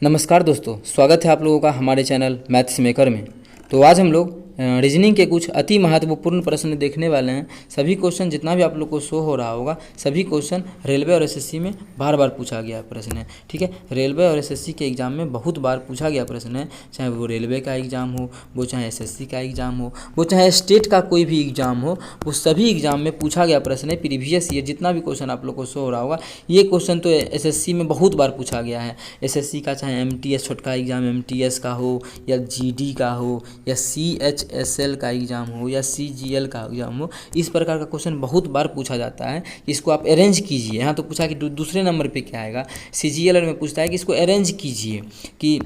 नमस्कार दोस्तों, स्वागत है आप लोगों का हमारे चैनल मैथ्स मेकर में। तो आज हम लोग रीजनिंग के कुछ अति महत्वपूर्ण प्रश्न देखने वाले हैं। सभी क्वेश्चन जितना भी आप लोग को शो हो रहा होगा, सभी क्वेश्चन रेलवे और एसएससी में बार बार पूछा गया प्रश्न है। ठीक है, रेलवे और एसएससी के एग्ज़ाम में बहुत बार पूछा गया प्रश्न है। चाहे वो रेलवे का एग्ज़ाम हो, वो चाहे एसएससी का एग्ज़ाम हो, वो चाहे स्टेट का कोई भी एग्ज़ाम हो, वो सभी एग्ज़ाम में पूछा गया प्रश्न है। प्रीवियस ईयर जितना भी क्वेश्चन आप लोग को शो हो रहा होगा, ये क्वेश्चन तो एसएससी में बहुत बार पूछा गया है। एसएससी का चाहे एमटीएस छोटका एग्ज़ाम एमटीएस का हो, या जीडी का हो, या सीएचएसएल का एग्ज़ाम हो, या सीजीएल का एग्ज़ाम हो, इस प्रकार का क्वेश्चन बहुत बार पूछा जाता है। इसको आप अरेंज कीजिए। यहाँ तो पूछा कि दूसरे नंबर पे क्या आएगा। सीजीएल में पूछता है कि इसको अरेंज कीजिए कि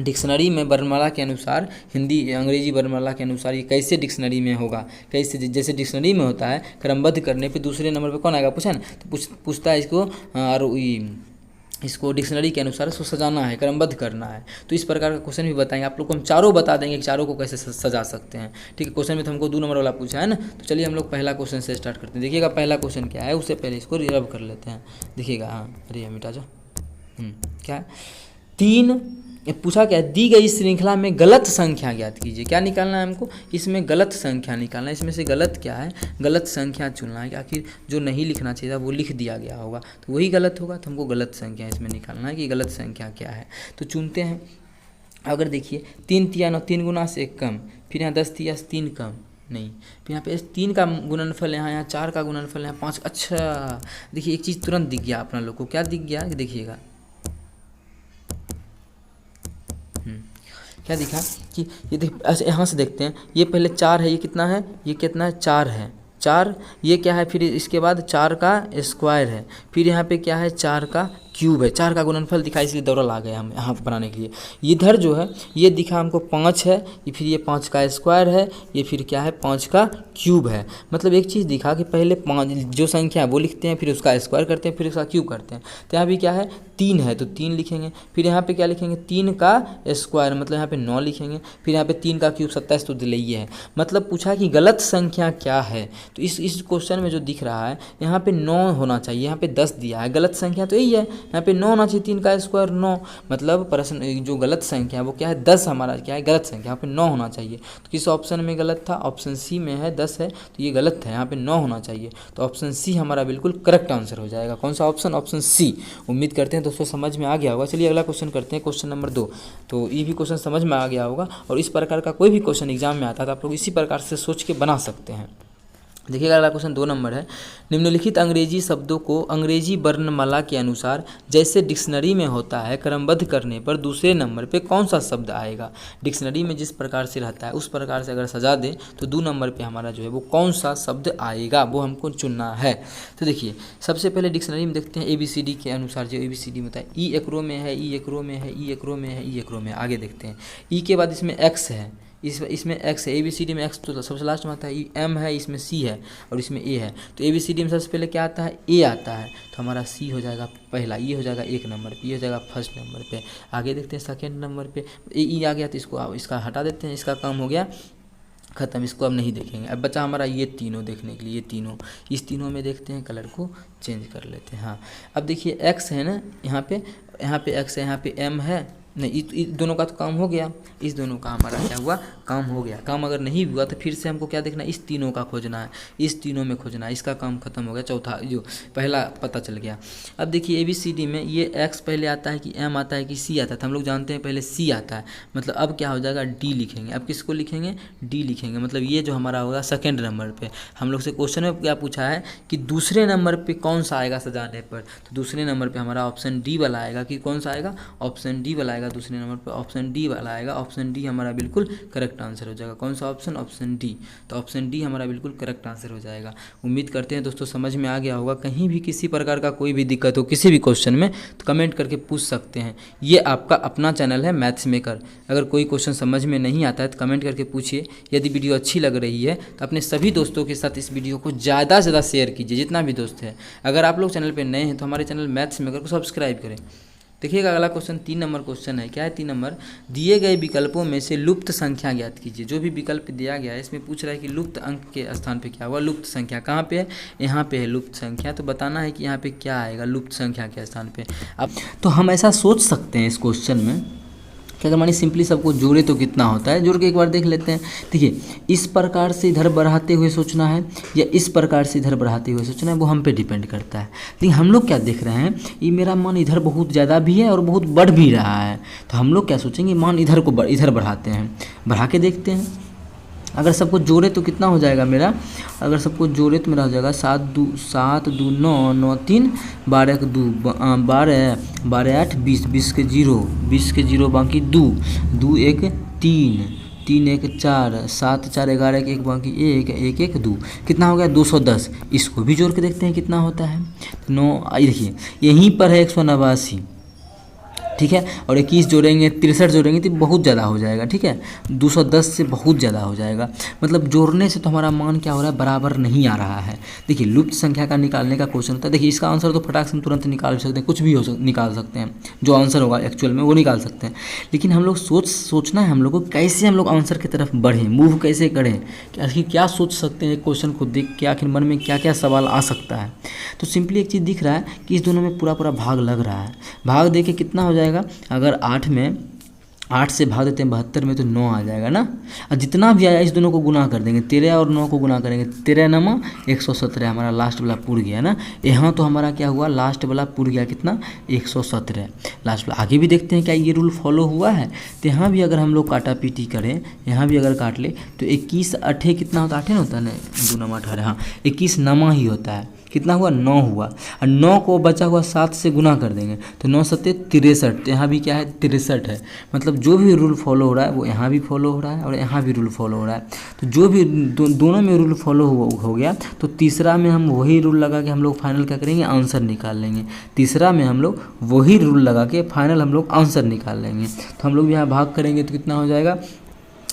डिक्शनरी में वर्णमाला के अनुसार, हिंदी अंग्रेजी वर्णमाला के अनुसार ये कैसे डिक्शनरी में होगा, कैसे जैसे डिक्शनरी में होता है क्रमबद्ध करने पे दूसरे नंबर पे कौन आएगा, पूछा ना। तो पूछता है इसको और इसको डिक्शनरी के अनुसार इसको सजाना है, क्रमबद्ध करना है। तो इस प्रकार का क्वेश्चन भी बताएंगे आप लोग को। हम चारों बता देंगे कि चारों को कैसे सजा सकते हैं। ठीक है, क्वेश्चन में तो हमको 2 नंबर वाला पूछा है ना। तो चलिए हम लोग पहला क्वेश्चन से स्टार्ट करते हैं। देखिएगा पहला क्वेश्चन क्या है, उससे पहले इसको रिजर्व कर लेते हैं। देखिएगा, हाँ अरे मिटा जाओ। क्या है, 3 पूछा क्या, दी गई श्रृंखला में गलत संख्या ज्ञात कीजिए। क्या निकालना है हमको, इसमें गलत संख्या निकालना है। इसमें से गलत क्या है, गलत संख्या चुनना है। आखिर जो नहीं लिखना चाहिए था वो लिख दिया गया होगा, तो वही गलत होगा। तो हमको गलत संख्या इसमें निकालना है कि गलत संख्या क्या है। तो चुनते हैं। अगर देखिए 3 तिया 9, 3 गुना से 1 कम, फिर यहाँ 10 तिया से 3 कम नहीं, फिर यहाँ पे 3 का गुणनफल, यहाँ 4 का गुणनफल, यहाँ 5। अच्छा देखिए, एक चीज़ तुरंत दिख गया अपना लोग को। क्या दिख गया, देखिएगा क्या दिखा कि ये देख, ऐसे यहाँ से देखते हैं। ये पहले 4 है, ये कितना है, ये कितना है, 4 है। 4 ये क्या है, फिर इसके बाद 4 का स्क्वायर है, फिर यहाँ पे क्या है, 4 का क्यूब है। 4 का गुणनफल दिखा, इसलिए दौड़ल आ गया हम यहाँ बनाने के लिए। इधर जो है ये दिखा हमको 5 है, ये फिर ये 5 का स्क्वायर है, ये फिर क्या है, 5 का क्यूब है। मतलब एक चीज़ दिखा कि पहले 5 जो संख्या है वो लिखते हैं, फिर उसका स्क्वायर करते हैं, फिर उसका क्यूब करते हैं। तो यहाँ भी क्या है, 3 है तो 3 लिखेंगे। फिर यहाँ पे क्या लिखेंगे, 3 का स्क्वायर, मतलब यहाँ पे 9 लिखेंगे। फिर यहाँ पे 3 का क्यूब 27, तो दिलैये है। मतलब पूछा कि गलत संख्या क्या है। तो इस क्वेश्चन में जो दिख रहा है, यहाँ पे 9 होना चाहिए, यहाँ पे 10 दिया है। गलत संख्या तो यही है, यहाँ पे 9 होना चाहिए, 3 का स्क्वायर 9। मतलब प्रश्न जो गलत संख्या है वो क्या है, 10 हमारा क्या है, गलत संख्या। यहाँ पे 9 होना चाहिए। तो किस ऑप्शन में गलत था, ऑप्शन सी में है, 10 है तो ये गलत है, यहाँ पे 9 होना चाहिए। तो ऑप्शन सी हमारा बिल्कुल करेक्ट आंसर हो जाएगा। कौन सा ऑप्शन, ऑप्शन सी। उम्मीद करते हैं दोस्तों समझ में आ गया होगा। चलिए अगला क्वेश्चन करते हैं, क्वेश्चन नंबर 2। तो ये भी क्वेश्चन समझ में आ गया होगा, और इस प्रकार का कोई भी क्वेश्चन एग्जाम में आता है तो आप लोग इसी प्रकार से सोच के बना सकते हैं। देखिएगा अगला क्वेश्चन 2 नंबर है। निम्नलिखित अंग्रेजी शब्दों को अंग्रेजी वर्णमाला के अनुसार जैसे डिक्शनरी में होता है क्रमबद्ध करने पर दूसरे नंबर पे कौन सा शब्द आएगा। डिक्शनरी में जिस प्रकार से रहता है उस प्रकार से अगर सजा दें तो 2 नंबर पे हमारा जो है वो कौन सा शब्द आएगा, वो हमको चुनना है। तो देखिए सबसे पहले डिक्शनरी में देखते हैं ABCD के अनुसार। जो ABCD में होता है, ई एक रो में है, ई एक रो में है, ई एक रो में है, ई एक रो में है। आगे देखते हैं, ई के बाद इसमें एक्स है, इसमें एक्स है। ABCD में एक्स तो सबसे लास्ट में आता है। M है, इसमें C है और इसमें A है। तो ABCD में सबसे पहले क्या आता है, A आता है। तो हमारा C हो जाएगा पहला, ये हो जाएगा 1 नंबर पे, ये हो जाएगा फर्स्ट नंबर पे। आगे देखते हैं सेकेंड नंबर पे E आ गया, तो इसका हटा देते हैं, इसका काम हो गया ख़त्म। इसको अब नहीं देखेंगे। अब बचा हमारा ये तीनों देखने के लिए, ये तीनों, इस तीनों में देखते हैं, कलर को चेंज कर लेते हैं। हाँ अब देखिए एक्स है ना, यहाँ पे एक्स है, यहाँ पे M है नहीं, इस दोनों का तो काम हो गया। इस दोनों का हमारा क्या हुआ, काम हो गया। काम अगर नहीं हुआ तो फिर से हमको क्या देखना है, इस तीनों का खोजना है, इस तीनों में खोजना है। इसका काम खत्म हो गया, चौथा जो पहला पता चल गया। अब देखिए ABCD में ये एक्स पहले आता है कि M आता है कि C आता है। तो हम लोग जानते हैं पहले C आता है, मतलब अब क्या हो जाएगा, D लिखेंगे। अब किसको लिखेंगे, D लिखेंगे। मतलब ये जो हमारा होगा सेकेंड नंबर पर। हम लोग से क्वेश्चन में क्या पूछा है कि दूसरे नंबर पर कौन सा आएगा सजाने पर, तो दूसरे नंबर पर हमारा ऑप्शन D वाला आएगा। कि कौन सा आएगा, ऑप्शन D वाला आएगा। दूसरे नंबर पर ऑप्शन डी वाला आएगा। ऑप्शन डी हमारा बिल्कुल करेक्ट आंसर हो जाएगा। कौन सा ऑप्शन, ऑप्शन डी। तो ऑप्शन डी हमारा बिल्कुल करेक्ट आंसर हो जाएगा। उम्मीद करते हैं दोस्तों समझ में आ गया होगा। कहीं भी किसी प्रकार का कोई भी दिक्कत हो किसी भी क्वेश्चन में तो कमेंट करके पूछ सकते हैं। ये आपका अपना चैनल है मैथ्स मेकर। अगर कोई क्वेश्चन समझ में नहीं आता है तो कमेंट करके पूछिए। यदि वीडियो अच्छी लग रही है तो अपने सभी दोस्तों के साथ इस वीडियो को ज़्यादा से ज़्यादा शेयर कीजिए, जितना भी दोस्त है। अगर आप लोग चैनल पर नए हैं तो हमारे चैनल मैथ्स मेकर को सब्सक्राइब करें। देखिएगा अगला क्वेश्चन 3 नंबर क्वेश्चन है। क्या है 3 नंबर? दिए गए विकल्पों में से लुप्त संख्या ज्ञात कीजिए। जो भी विकल्प दिया गया है इसमें पूछ रहा है कि लुप्त अंक के स्थान पे क्या हुआ, लुप्त संख्या कहाँ पे है, यहाँ पे है लुप्त संख्या। तो बताना है कि यहाँ पे क्या आएगा लुप्त संख्या के स्थान पे। अब तो हम ऐसा सोच सकते हैं इस क्वेश्चन में कि अगर मानिए सिंपली सबको जोड़े तो कितना होता है, जोड़ के एक बार देख लेते हैं। देखिए इस प्रकार से इधर बढ़ाते हुए सोचना है या इस प्रकार से इधर बढ़ाते हुए सोचना है, वो हम पे डिपेंड करता है। लेकिन हम लोग क्या देख रहे हैं, ये मेरा मान इधर बहुत ज़्यादा भी है और बहुत बढ़ भी रहा है, तो हम लोग क्या सोचेंगे, मान इधर को इधर बढ़ाते हैं, बढ़ा के देखते हैं। अगर सबको जोड़े तो कितना हो जाएगा मेरा, अगर सबको जोड़े तो मेरा हो जाएगा 7 2 9 9 3 12 1 2 12 12 8 20 20 के 0 बाकी 2 2 1 3 3 1 4 7 4 11 1 बाकी 1 1 1 2 कितना हो गया 210। इसको भी जोड़ के देखते हैं कितना होता है। 9 देखिए यहीं पर है 189, ठीक है, और 21 जोड़ेंगे 63 जोड़ेंगे तो बहुत ज़्यादा हो जाएगा, ठीक है, 210 से बहुत ज़्यादा हो जाएगा। मतलब जोड़ने से तो हमारा मान क्या हो रहा है, बराबर नहीं आ रहा है। देखिए लुप्त संख्या का निकालने का क्वेश्चन होता है। देखिए इसका आंसर तो फटाक से हम तुरंत निकाल सकते हैं, कुछ भी निकाल सकते हैं, जो आंसर होगा एक्चुअल में वो निकाल सकते हैं। लेकिन हम लोग सोचना है हम लोग को कैसे हम लोग आंसर की तरफ बढ़ें, मूव कैसे करें, आखिर क्या सोच सकते हैं क्वेश्चन को देख के, आखिर मन में क्या क्या सवाल आ सकता है। तो सिंपली एक चीज़ दिख रहा है कि इस दोनों में पूरा भाग लग रहा है। भाग दे के कितना हो जाएगा, अगर 8 से भाग देते हैं 72 में तो 9 आ जाएगा ना, और जितना भी आया इस दोनों को गुना कर देंगे, 13 और 9 को गुना करेंगे, 13 9 117 हमारा लास्ट वाला पुर गया ना। यहाँ तो हमारा क्या हुआ, लास्ट वाला पुर गया कितना 117 लास्ट वाला। आगे भी देखते हैं क्या ये रूल फॉलो हुआ है। तो यहाँ भी अगर हम लोग काटा पीटी करें, यहाँ भी अगर काट ले तो 21 8 कितना होता है, 8 होता है ना, 2 9 18, हाँ 21 नमा ही होता है। कितना हुआ 9 हुआ, और 9 को बचा हुआ 7 से गुना कर देंगे तो 9 7 63। तो यहाँ भी क्या है 63 है। मतलब जो भी रूल फॉलो हो रहा है वो यहाँ भी फॉलो हो रहा है और यहाँ भी रूल फॉलो हो रहा है। तो जो भी दोनों में रूल फॉलो हो गया तो तीसरा में हम वही रूल लगा के हम लोग फाइनल क्या करेंगे, आंसर निकाल लेंगे। तीसरा में हम लोग वही रूल लगा के फाइनल हम लोग आंसर निकाल लेंगे। तो हम लोग यहाँ भाग करेंगे तो कितना हो जाएगा,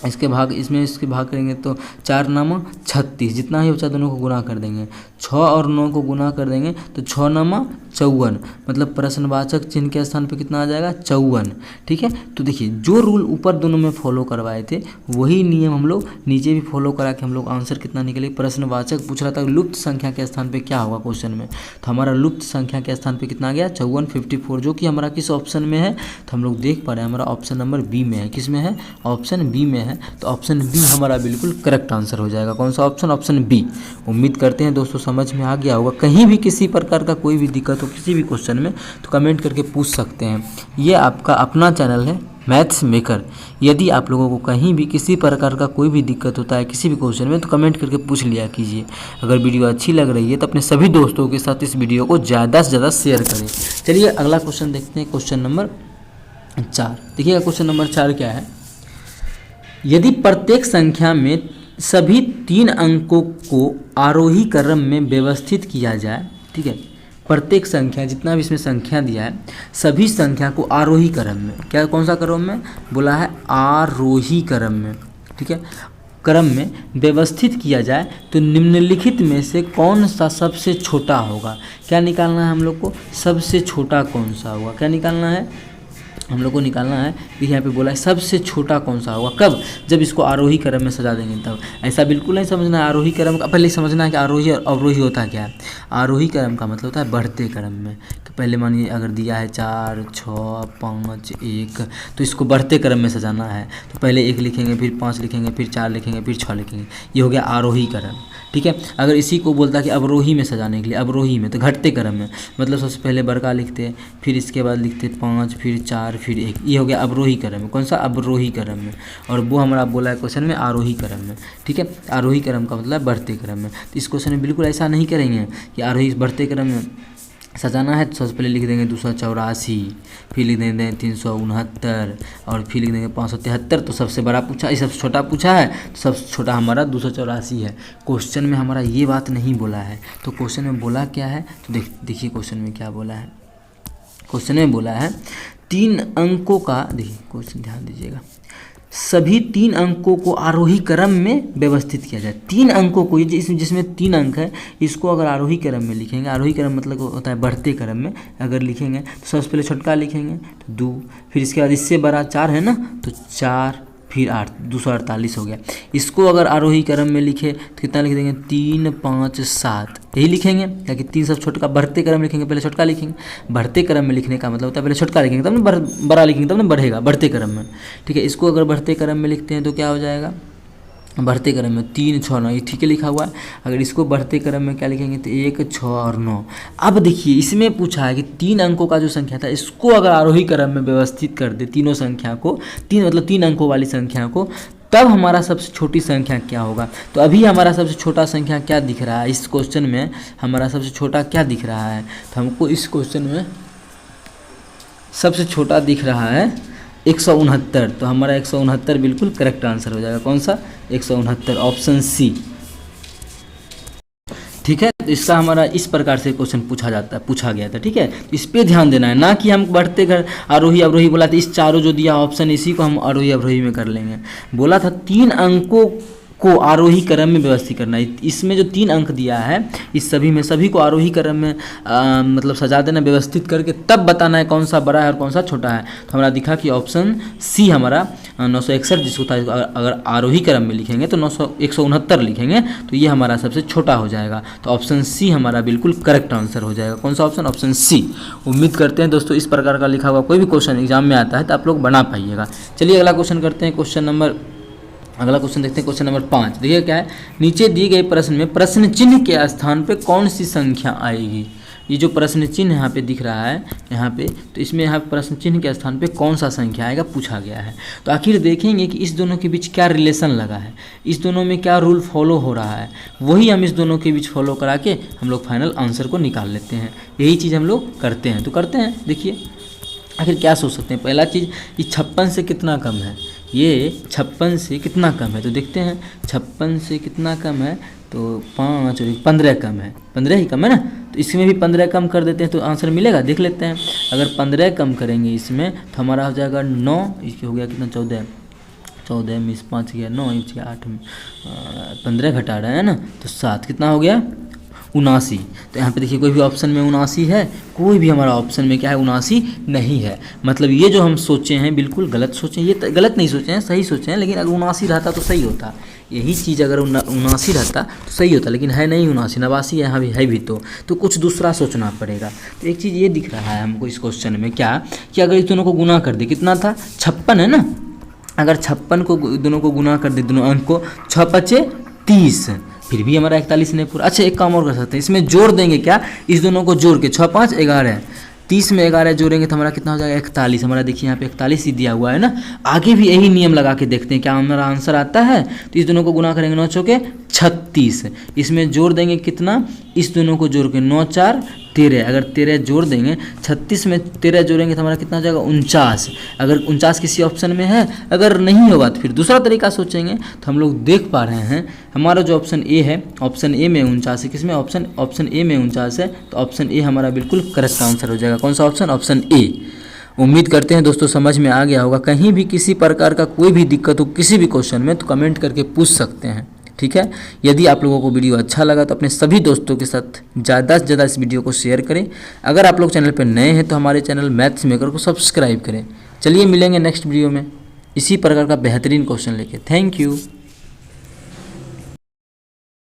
इसके भाग इसमें इसके भाग करेंगे तो 4 9 36, जितना ही बचा दोनों को गुना कर देंगे। 6 और 9 को गुना कर देंगे तो 6 9 54, मतलब प्रश्नवाचक चिन्ह के स्थान पे कितना आ जाएगा 54, ठीक है। तो देखिए जो रूल ऊपर दोनों में फॉलो करवाए थे वही नियम हम लोग नीचे भी फॉलो करा के हम लोग आंसर कितना निकले। प्रश्नवाचक पूछ रहा था लुप्त संख्या के स्थान पे क्या होगा क्वेश्चन में, तो हमारा लुप्त संख्या के स्थान पे कितना आ गया 54 54, जो कि हमारा किस ऑप्शन में है, तो हम लोग देख पा रहे हैं हमारा ऑप्शन नंबर बी में है। किस में है, ऑप्शन बी में है। तो ऑप्शन बी हमारा बिल्कुल करेक्ट आंसर हो जाएगा। कौन सा ऑप्शन, ऑप्शन बी। उम्मीद करते हैं दोस्तों समझ में आ गया होगा। कहीं भी किसी प्रकार का कोई भी दिक्कत हो किसी भी क्वेश्चन में तो कमेंट करके पूछ सकते हैं। ये आपका अपना चैनल है मैथ्स मेकर। यदि आप लोगों को कहीं भी किसी प्रकार का कोई भी दिक्कत होता है किसी भी क्वेश्चन में तो कमेंट करके पूछ लिया कीजिए। अगर वीडियो अच्छी लग रही है तो अपने सभी दोस्तों के साथ इस वीडियो को ज़्यादा से ज़्यादा शेयर करें। चलिए अगला क्वेश्चन देखते हैं, क्वेश्चन नंबर 4। देखिएगा क्वेश्चन नंबर 4 क्या है, यदि प्रत्येक संख्या में सभी 3 अंकों को आरोही क्रम में व्यवस्थित किया जाए, ठीक है, प्रत्येक संख्या जितना भी इसमें संख्या दिया है सभी संख्या को आरोही क्रम में, क्या कौन सा क्रम में बोला है, आरोही क्रम में, ठीक है, क्रम में व्यवस्थित किया जाए तो निम्नलिखित में से कौन सा सबसे छोटा होगा। क्या निकालना है हम लोग को, सबसे छोटा कौन सा होगा, क्या निकालना है हम लोग को निकालना है। यहाँ पे बोला है सबसे छोटा कौन सा होगा, कब, जब इसको आरोही क्रम में सजा देंगे तब। ऐसा बिल्कुल नहीं समझना है आरोही क्रम का, पहले समझना है कि आरोही और अवरोही होता क्या है। आरोही क्रम का मतलब होता है बढ़ते क्रम में। कि पहले मानिए अगर दिया है 4 6 5 1 तो इसको बढ़ते क्रम में सजाना है। तो पहले 1 लिखेंगे, फिर 5 लिखेंगे, फिर 4 लिखेंगे, फिर 6 लिखेंगे, ये हो गया आरोही क्रम, ठीक है। अगर इसी को बोलता है कि अवरोही में सजाने के लिए, अवरोही में तो घटते क्रम में, मतलब सबसे पहले बड़का लिखते, फिर इसके बाद लिखते 5, फिर 4, फिर 1, ये हो गया अवरोही क्रम में। कौन सा, अवरोही क्रम में। और वो हमारा बोला है क्वेश्चन में आरोही क्रम में, ठीक है। आरोही क्रम का मतलब बढ़ते क्रम में। तो इस क्वेश्चन में बिल्कुल ऐसा नहीं करेंगे कि आरोही बढ़ते क्रम में सजाना है। तो सबसे पहले लिख देंगे 284, फिर लिख देंगे 369 और फिर लिख देंगे 573। तो सबसे बड़ा पूछा, ये सबसे छोटा पूछा है तो सबसे छोटा हमारा 284 है। क्वेश्चन में हमारा ये बात नहीं बोला है। तो क्वेश्चन में बोला क्या है, तो देखिए क्वेश्चन में क्या बोला है। क्वेश्चन में बोला है 3 अंकों का, देखिए क्वेश्चन ध्यान दीजिएगा, सभी 3 अंकों को आरोही क्रम में व्यवस्थित किया जाए। 3 अंकों को, जिसमें 3 अंक है, इसको अगर आरोही क्रम में लिखेंगे, आरोही क्रम मतलब होता है बढ़ते क्रम में अगर लिखेंगे तो सबसे पहले छोटका लिखेंगे तो 2, फिर इसके बाद इससे बड़ा 4 है ना तो 4, फिर 8, 248 हो गया। इसको अगर आरोही क्रम में लिखे तो कितना लिख देंगे 3, 5, 7 यही लिखेंगे, ताकि 3 सब छोटका। बढ़ते क्रम लिखेंगे पहले छोटका लिखेंगे, बढ़ते क्रम में लिखने का मतलब होता है पहले छोटका लिखेंगे तब ना बड़ा लिखेंगे तब ना बढ़ेगा बढ़ते क्रम में, ठीक है। इसको अगर बढ़ते क्रम में लिखते हैं तो क्या हो जाएगा, बढ़ते क्रम में 3, 6, 9 ये ठीक है लिखा हुआ है। अगर इसको बढ़ते क्रम में क्या लिखेंगे तो 1, 6 और 9। अब देखिए इसमें पूछा है कि 3 अंकों का जो संख्या था इसको अगर आरोही क्रम में व्यवस्थित कर दे, तीनों संख्या को, 3 मतलब 3 अंकों वाली संख्या को, तब हमारा सबसे छोटी संख्या क्या होगा। तो अभी हमारा सबसे छोटा संख्या क्या दिख रहा है इस क्वेश्चन में, हमारा सबसे छोटा क्या दिख रहा है, तो हमको इस क्वेश्चन में सबसे छोटा दिख रहा है 169। तो हमारा 169 बिल्कुल करेक्ट आंसर हो जाएगा। कौन सा, 169, ऑप्शन सी, ठीक है। तो इसका हमारा इस प्रकार से क्वेश्चन पूछा गया था, ठीक है। इस पे ध्यान देना है, ना कि हम बढ़ते घर आरोही अवरोही बोला था, इस चारों जो दिया ऑप्शन इसी को हम आरोही अवरोही में कर लेंगे। बोला था 3 अंकों को आरोही क्रम में व्यवस्थित करना है। इसमें जो 3 अंक दिया है इस सभी को आरोही क्रम में मतलब सजा देना, व्यवस्थित करके तब बताना है कौन सा बड़ा है और कौन सा छोटा है। तो हमारा दिखा कि ऑप्शन सी हमारा 961 जिसको था, अगर आरोही क्रम में लिखेंगे तो 169 लिखेंगे तो ये हमारा सबसे छोटा हो जाएगा। तो ऑप्शन सी हमारा बिल्कुल करेक्ट आंसर हो जाएगा। कौन सा ऑप्शन, ऑप्शन सी। उम्मीद करते हैं दोस्तों इस प्रकार का लिखा हुआ कोई भी क्वेश्चन एग्जाम में आता है तो आप लोग बना पाइएगा। चलिए अगला क्वेश्चन करते हैं, अगला क्वेश्चन देखते हैं, क्वेश्चन नंबर 5। देखिए क्या है, नीचे दिए गए प्रश्न में प्रश्न चिन्ह के स्थान पे कौन सी संख्या आएगी। ये जो प्रश्न चिन्ह यहाँ पे दिख रहा है यहाँ पे, तो इसमें यहाँ प्रश्न चिन्ह के स्थान पे कौन सा संख्या आएगा पूछा गया है। तो आखिर देखेंगे कि इस दोनों के बीच क्या रिलेशन लगा है, इस दोनों में क्या रूल फॉलो हो रहा है, वही हम इस दोनों के बीच फॉलो करा के हम लोग फाइनल आंसर को निकाल लेते हैं। यही चीज़ हम लोग करते हैं। तो करते हैं, देखिए आखिर क्या सोच सकते हैं। पहला चीज़, ये 56 से कितना कम है, ये 56 से कितना कम है। तो देखते हैं 56 से कितना कम है, तो 5 और 15 कम है, 15 ही कम है ना। तो इसमें भी 15 कम कर देते हैं तो आंसर मिलेगा, देख लेते हैं। अगर 15 कम करेंगे इसमें तो हमारा हो जाएगा 9, इसके हो गया कितना 14 में 5 गया 9, 8 में 15 घटा रहे हैं ना तो 7, कितना हो गया 79। तो यहाँ पे देखिए कोई भी ऑप्शन में 79 है, कोई भी हमारा ऑप्शन में क्या है 79 नहीं है। मतलब ये जो हम सोचे हैं बिल्कुल गलत सोचे हैं, ये गलत नहीं सोचे हैं, सही सोचे हैं। लेकिन अगर 79 रहता तो सही होता, यही चीज़ अगर 79 रहता तो सही होता, लेकिन है नहीं 79, 89 यहाँ भी है भी, तो कुछ दूसरा सोचना पड़ेगा। तो एक चीज़ ये दिख रहा है हमको इस क्वेश्चन में क्या, कि अगर इस दोनों को गुना कर दे, कितना था 56 है ना, अगर 56 को दोनों को गुना कर दे, दोनों अंक को, 6 5 30, फिर भी हमारा 41 नहीं पूरा। अच्छा एक काम और कर सकते हैं, इसमें जोड़ देंगे क्या, इस दोनों को जोड़ के 6 5 11, 30 में 11 जोड़ेंगे तो हमारा कितना हो जाएगा 41। हमारा देखिए यहाँ पे 41 ही दिया हुआ है ना। आगे भी यही नियम लगा के देखते हैं क्या हमारा आंसर आता है। तो इस दोनों को गुना करेंगे 9 चौके 36, इसमें जोड़ देंगे कितना, इस दोनों को जोड़ के 9 4 13, अगर 13 जोड़ देंगे, 36 में 13 जोड़ेंगे तो हमारा कितना हो जाएगा 49। अगर 49 किसी ऑप्शन में है, अगर नहीं होगा तो फिर दूसरा तरीका सोचेंगे। तो हम लोग देख पा रहे हैं हमारा जो ऑप्शन ए है, ऑप्शन ए में 49 है, किसमें ऑप्शन ए में 49 है, तो ऑप्शन ए हमारा बिल्कुल करेक्ट आंसर हो जाएगा। कौन सा ऑप्शन, ऑप्शन ए। उम्मीद करते हैं दोस्तों समझ में आ गया होगा। कहीं भी किसी प्रकार का कोई भी दिक्कत हो किसी भी क्वेश्चन में तो कमेंट करके पूछ सकते हैं, ठीक है। यदि आप लोगों को वीडियो अच्छा लगा तो अपने सभी दोस्तों के साथ ज़्यादा से ज़्यादा इस वीडियो को शेयर करें। अगर आप लोग चैनल पर नए हैं तो हमारे चैनल मैथ्स मेकर को सब्सक्राइब करें। चलिए मिलेंगे नेक्स्ट वीडियो में इसी प्रकार का बेहतरीन क्वेश्चन लेके। Thank you.